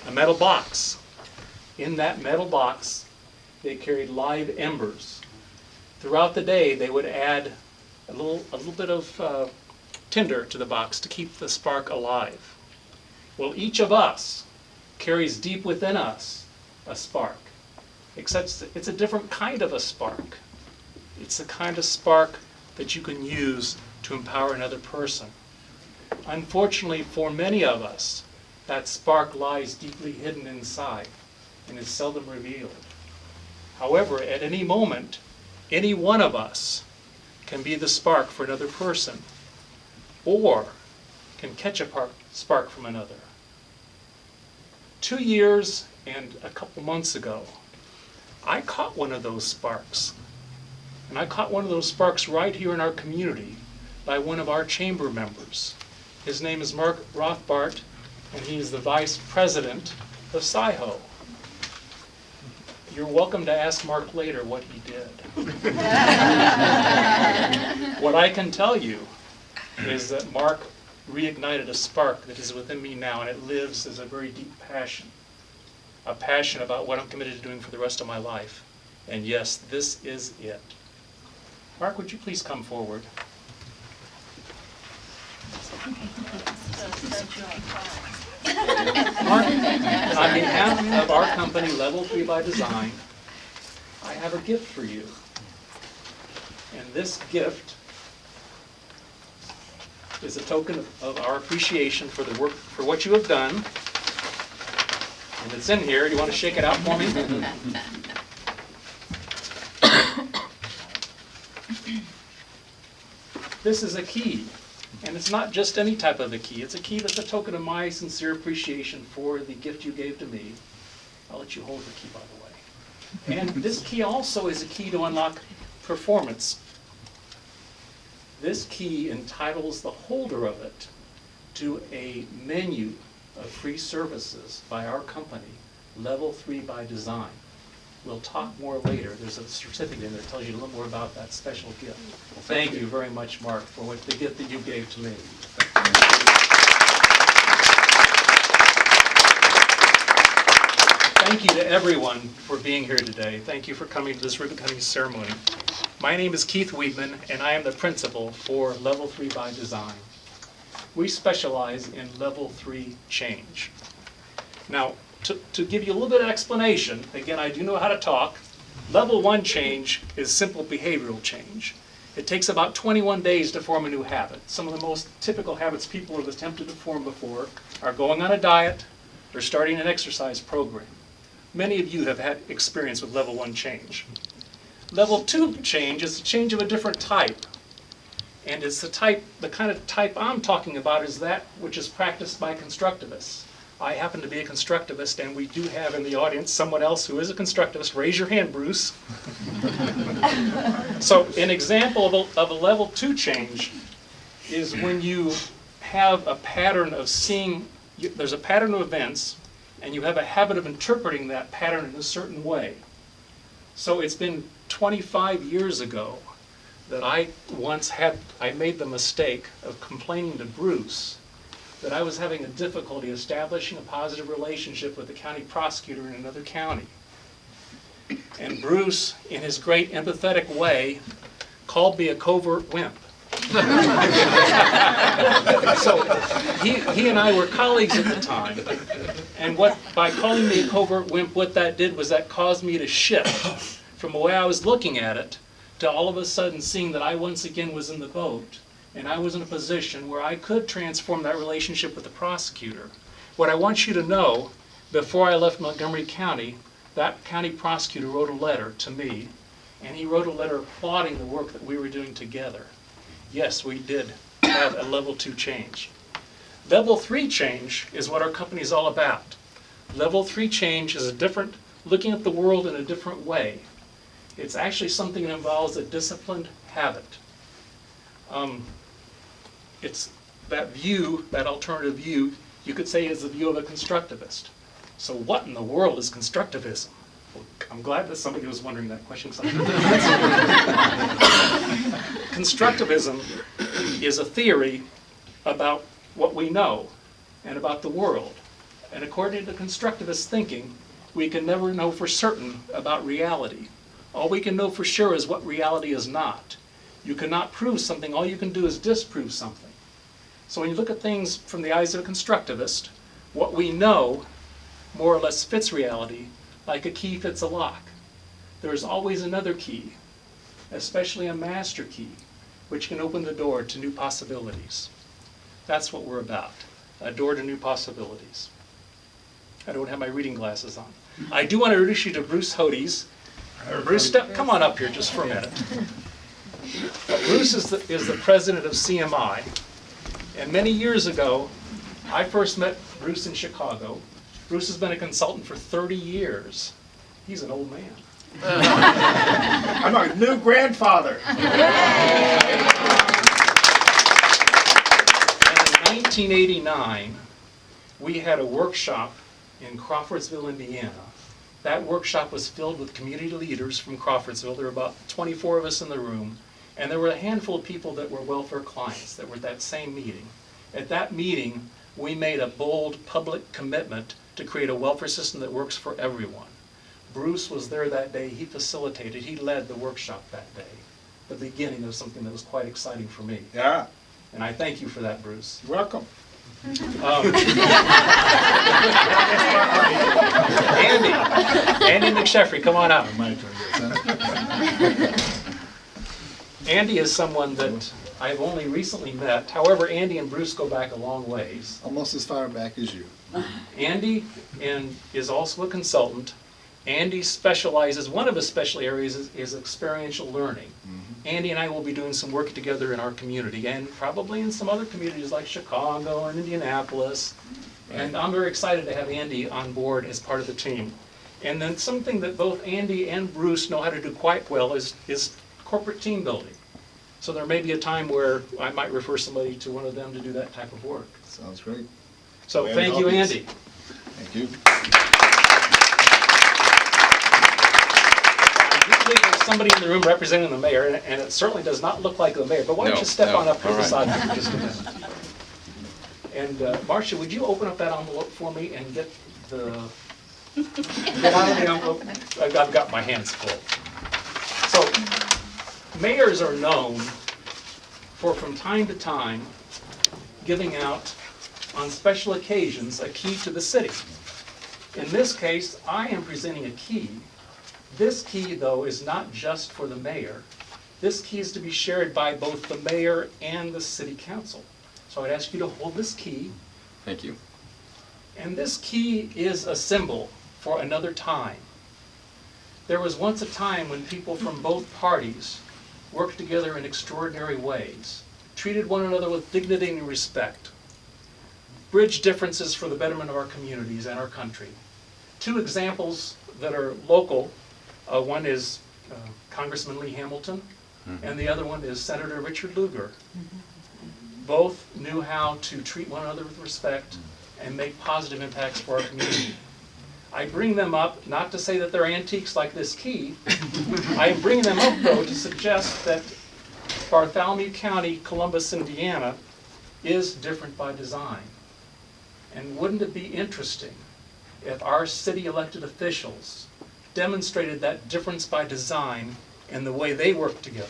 a metal box. In that metal box, they carried live embers. Throughout the day, they would add a little bit of tinder to the box to keep the spark alive. Well, each of us carries deep within us a spark, except it's a different kind of a spark. It's the kind of spark that you can use to empower another person. Unfortunately, for many of us, that spark lies deeply hidden inside and is seldom revealed. However, at any moment, any one of us can be the spark for another person, or can catch a spark from another. 2 years and a couple months ago, I caught one of those sparks. And I caught one of those sparks right here in our community by one of our chamber members. His name is Mark Rothbart, and he is the vice president of SciHo. You're welcome to ask Mark later what he did. What I can tell you is that Mark reignited a spark that is within me now, and it lives as a very deep passion. A passion about what I'm committed to doing for the rest of my life. And yes, this is it. Mark, would you please come forward? Mark, on behalf of our company, Level 3 by Design, I have a gift for you. And this gift is a token of our appreciation for the work, for what you have done. And it's in here. Do you want to shake it out for me? This is a key. And it's not just any type of a key. It's a key that's a token of my sincere appreciation for the gift you gave to me. I'll let you hold the key, by the way. And this key also is a key to unlock performance. This key entitles the holder of it to a menu of free services by our company, Level 3 by Design. We'll talk more later. There's a certificate in there that tells you a little more about that special gift. Well, thank you very much, Mark, for the gift that you gave to me. Thank you to everyone for being here today. Thank you for coming to this ribbon-cutting ceremony. My name is Keith Weedman, and I am the principal for Level 3 by Design. We specialize in Level 3 change. Now, to give you a little bit of explanation, again, I do know how to talk. Level 1 change is simple behavioral change. It takes about 21 days to form a new habit. Some of the most typical habits people have attempted to form before are going on a diet or starting an exercise program. Many of you have had experience with Level 1 change. Level 2 change is a change of a different type. And it's the kind of type I'm talking about is that which is practiced by constructivists. I happen to be a constructivist, and we do have in the audience someone else who is a constructivist. Raise your hand, Bruce. So an example of a Level 2 change is when you have a pattern of seeing, there's a pattern of events, and you have a habit of interpreting that pattern in a certain way. So it's been 25 years ago that I made the mistake of complaining to Bruce that I was having a difficulty establishing a positive relationship with the county prosecutor in another county. And Bruce, in his great empathetic way, called me a covert wimp. So he and I were colleagues at the time, and by calling me a covert wimp, what that did was that caused me to shift from the way I was looking at it to all of a sudden seeing that I once again was in the boat, and I was in a position where I could transform that relationship with the prosecutor. What I want you to know, before I left Montgomery County, that county prosecutor wrote a letter to me, and he wrote a letter applauding the work that we were doing together. Yes, we did have a Level 2 change. Level 3 change is what our company is all about. Level 3 change is looking at the world in a different way. It's actually something that involves a disciplined habit. It's that view, that alternative view, you could say is the view of a constructivist. So what in the world is constructivism? Well, I'm glad that somebody was wondering that question. Constructivism is a theory about what we know and about the world. And according to constructivist thinking, we can never know for certain about reality. All we can know for sure is what reality is not. You cannot prove something, all you can do is disprove something. So when you look at things from the eyes of a constructivist, what we know more or less fits reality like a key fits a lock. There is always another key, especially a master key, which can open the door to new possibilities. That's what we're about, a door to new possibilities. I don't have my reading glasses on. I do want to introduce you to Bruce Hodes. Bruce, come on up here just for a minute. Bruce is the president of CMI, and many years ago, I first met Bruce in Chicago. Bruce has been a consultant for 30 years. He's an old man. I'm a new grandfather. And in 1989, we had a workshop in Crawfordsville, Indiana. That workshop was filled with community leaders from Crawfordsville. There were about 24 of us in the room, and there were a handful of people that were welfare clients that were at that same meeting. At that meeting, we made a bold public commitment to create a welfare system that works for everyone. Bruce was there that day. He facilitated, he led the workshop that day. The beginning of something that was quite exciting for me. Yeah. And I thank you for that, Bruce. You're welcome. Andy McSheffrey, come on up. Andy is someone that I've only recently met. However, Andy and Bruce go back a long ways. Almost as far back as you. Andy is also a consultant. Andy specializes, one of his special areas is experiential learning. Andy and I will be doing some work together in our community and probably in some other communities like Chicago and Indianapolis. And I'm very excited to have Andy on board as part of the team. And then something that both Andy and Bruce know how to do quite well is corporate team building. So there may be a time where I might refer somebody to one of them to do that type of work. Sounds great. So thank you, Andy. Thank you. Usually there's somebody in the room representing the mayor, and it certainly does not look like the mayor, but why don't you step on up to the side for just a minute. And Marcia, would you open up that envelope for me and get out of the envelope? I've got my hands full. So mayors are known for, from time to time, giving out on special occasions a key to the city. In this case, I am presenting a key. This key, though, is not just for the mayor. This key is to be shared by both the mayor and the city council. So I'd ask you to hold this key. Thank you. And this key is a symbol for another time. There was once a time when people from both parties worked together in extraordinary ways, treated one another with dignity and respect, bridged differences for the betterment of our communities and our country. Two examples that are local. One is Congressman Lee Hamilton, and the other one is Senator Richard Lugar. Both knew how to treat one another with respect and make positive impacts for our community. I bring them up not to say that they're antiques like this key. I am bringing them up, though, to suggest that Bartholomew County, Columbus, Indiana, is different by design. And wouldn't it be interesting if our city elected officials demonstrated that difference by design in the way they work together?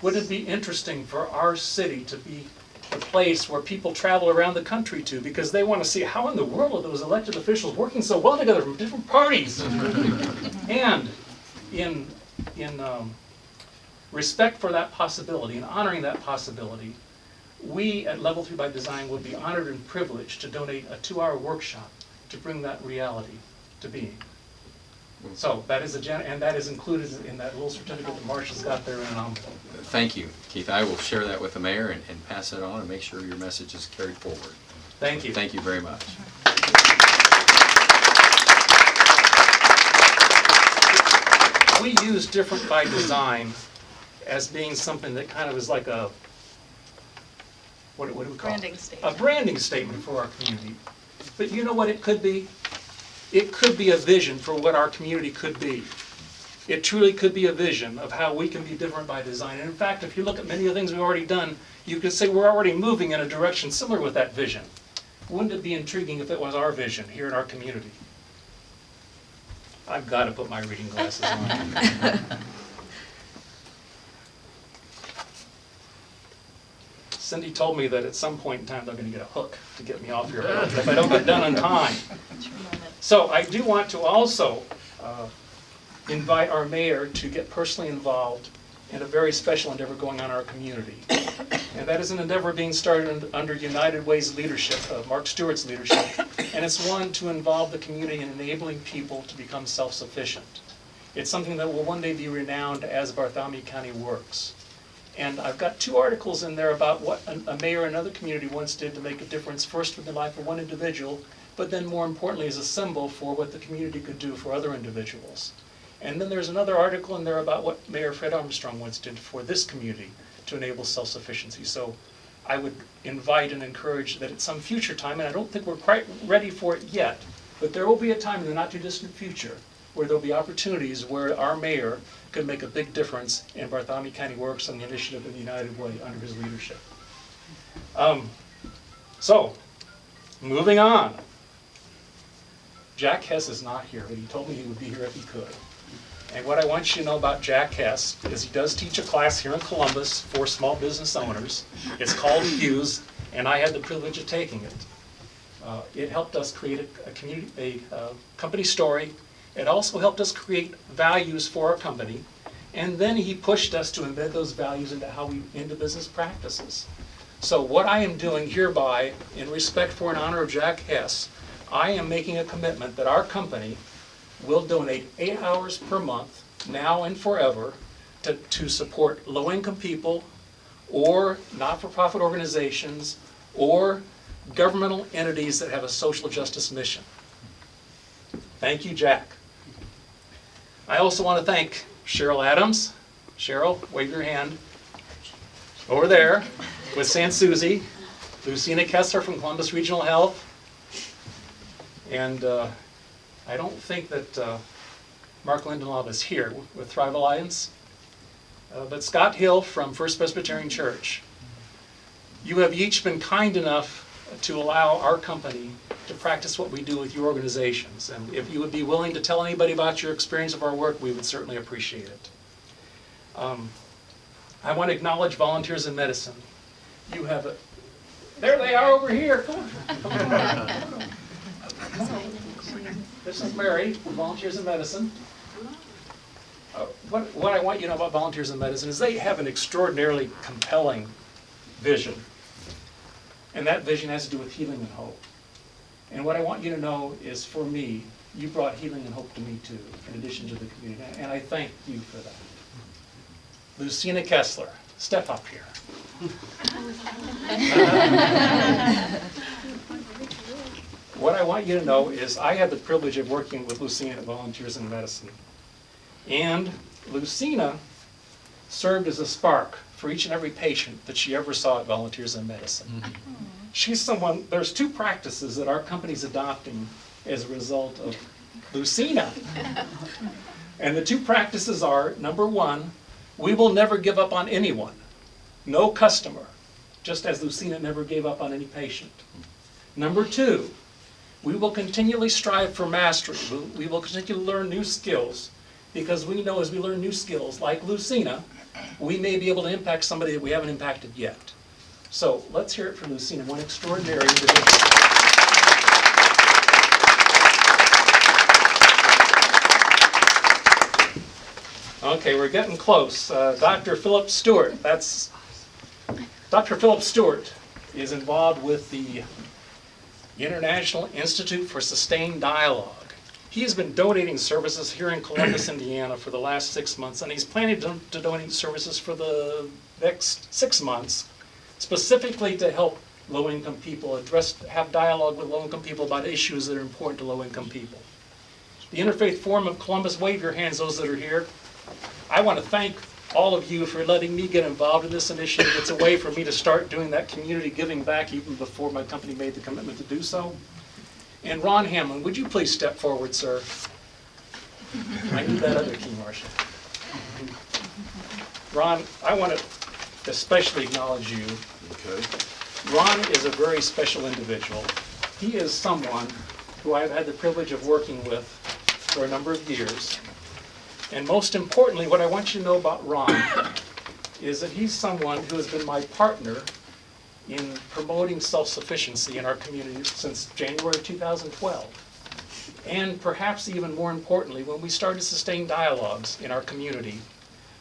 Wouldn't it be interesting for our city to be the place where people travel around the country to because they want to see how in the world are those elected officials working so well together from different parties? And in respect for that possibility and honoring that possibility, we at Level 3 by Design would be honored and privileged to donate a 2-hour workshop to bring that reality to being. So that is and that is included in that little certificate that Marcia's got there in an envelope. Thank you, Keith. I will share that with the mayor and pass it on and make sure your message is carried forward. Thank you. Thank you very much. We use different by design as being something that kind of is like a, what do we call branding it? statement. A branding statement for our community. But you know what it could be? It could be a vision for what our community could be. It truly could be a vision of how we can be different by design. And in fact, if you look at many of the things we've already done, you could say we're already moving in a direction similar with that vision. Wouldn't it be intriguing if it was our vision here in our community? I've got to put my reading glasses on. Cindy told me that at some point in time they're going to get a hook to get me off here if I don't get done on time. So I do want to also invite our mayor to get personally involved in a very special endeavor going on in our community. And that is an endeavor being started under United Way's leadership, Mark Stewart's leadership, and it's one to involve the community in enabling people to become self-sufficient. It's something that will one day be renowned as Bartholomew County Works. And I've got 2 articles in there about what a mayor in another community once did to make a difference, first in the life of one individual, but then more importantly as a symbol for what the community could do for other individuals. And then there's another article in there about what Mayor Fred Armstrong once did for this community to enable self-sufficiency. So I would invite and encourage that at some future time, and I don't think we're quite ready for it yet, but there will be a time in the not too distant future where there'll be opportunities where our mayor could make a big difference in Bartholomew County Works and the initiative of the United Way under his leadership. So, moving on. Jack Hess is not here, but he told me he would be here if he could. And what I want you to know about Jack Hess is he does teach a class here in Columbus for small business owners. It's called Fuse, and I had the privilege of taking it. It helped us create a company story. It also helped us create values for our company. And then he pushed us to embed those values into business practices. So what I am doing hereby, in respect for and honor of Jack Hess, I am making a commitment that our company will donate 8 hours per month, now and forever, to support low-income people or not-for-profit organizations or governmental entities that have a social justice mission. Thank you, Jack. I also want to thank Cheryl Adams. Cheryl, wave your hand. Over there with San Susie, Lucina Kessler from Columbus Regional Health, and I don't think that Mark Lindenlaub is here with Thrive Alliance, but Scott Hill from First Presbyterian Church. You have each been kind enough to allow our company to practice what we do with your organizations. And if you would be willing to tell anybody about your experience of our work, we would certainly appreciate it. I want to acknowledge Volunteers in Medicine. You have a, there they are over here. Come on. This is Mary from Volunteers in Medicine. What I want you to know about Volunteers in Medicine is they have an extraordinarily compelling vision. And that vision has to do with healing and hope. And what I want you to know is, for me, you brought healing and hope to me too, in addition to the community. And I thank you for that. Lucina Kessler, step up here. What I want you to know is I had the privilege of working with Lucina at Volunteers in Medicine. And Lucina served as a spark for each and every patient that she ever saw at Volunteers in Medicine. She's someone, there's 2 practices that our company's adopting as a result of Lucina. And the 2 practices are, number 1, we will never give up on anyone, no customer, just as Lucina never gave up on any patient. Number 2, we will continually strive for mastery. We will continue to learn new skills, because we know as we learn new skills, like Lucina, we may be able to impact somebody that we haven't impacted yet. So let's hear it from Lucina, one extraordinary individual. Okay, we're getting close. Dr. Philip Stewart. Dr. Philip Stewart is involved with the International Institute for Sustained Dialogue. He has been donating services here in Columbus, Indiana for the last 6 months, and he's planning to donate services for the next 6 months, specifically to help low-income people have dialogue with low-income people about issues that are important to low-income people. The Interfaith Forum of Columbus, wave your hands, those that are here. I want to thank all of you for letting me get involved in this initiative. It's a way for me to start doing that community giving back even before my company made the commitment to do so. And Ron Hamlin, would you please step forward, sir? I need that other key, Marcia. Ron, I want to especially acknowledge you. Okay. Ron is a very special individual. He is someone who I've had the privilege of working with for a number of years. And most importantly, what I want you to know about Ron is that he's someone who has been my partner in promoting self-sufficiency in our community since January 2012. And perhaps even more importantly, when we started sustained dialogues in our community,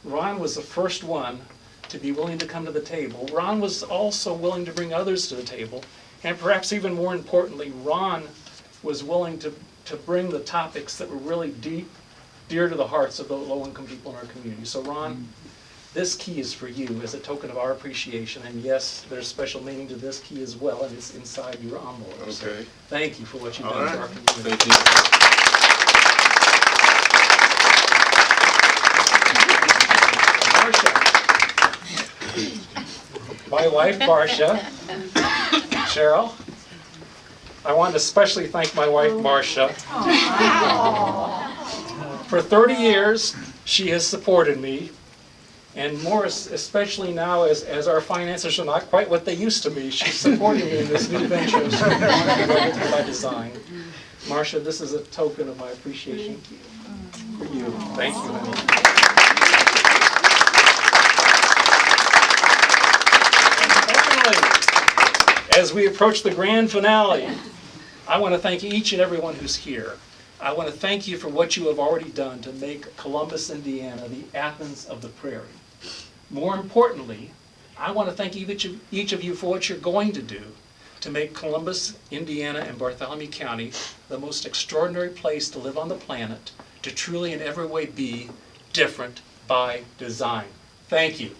Ron was the first one to be willing to come to the table. Ron was also willing to bring others to the table. And perhaps even more importantly, Ron was willing to bring the topics that were really dear to the hearts of the low-income people in our community. So Ron, this key is for you as a token of our appreciation. And yes, there's special meaning to this key as well, and it's inside your envelope. So Okay. thank you for what you've All done right. for our community. Thank Marcia. My wife, Marcia. Cheryl. I want to especially thank my wife, Marcia. For 30 years, she has supported me. And more especially now, as our finances are not quite what they used to be, she's supporting me in this new venture of by design. Marcia, this is a token of my appreciation for you. Thank you, honey. Finally, as we approach the grand finale, I want to thank each and everyone who's here. I want to thank you for what you have already done to make Columbus, Indiana, the Athens of the Prairie. More importantly, I want to thank each of you for what you're going to do to make Columbus, Indiana, and Bartholomew County the most extraordinary place to live on the planet, to truly in every way be different by design. Thank you.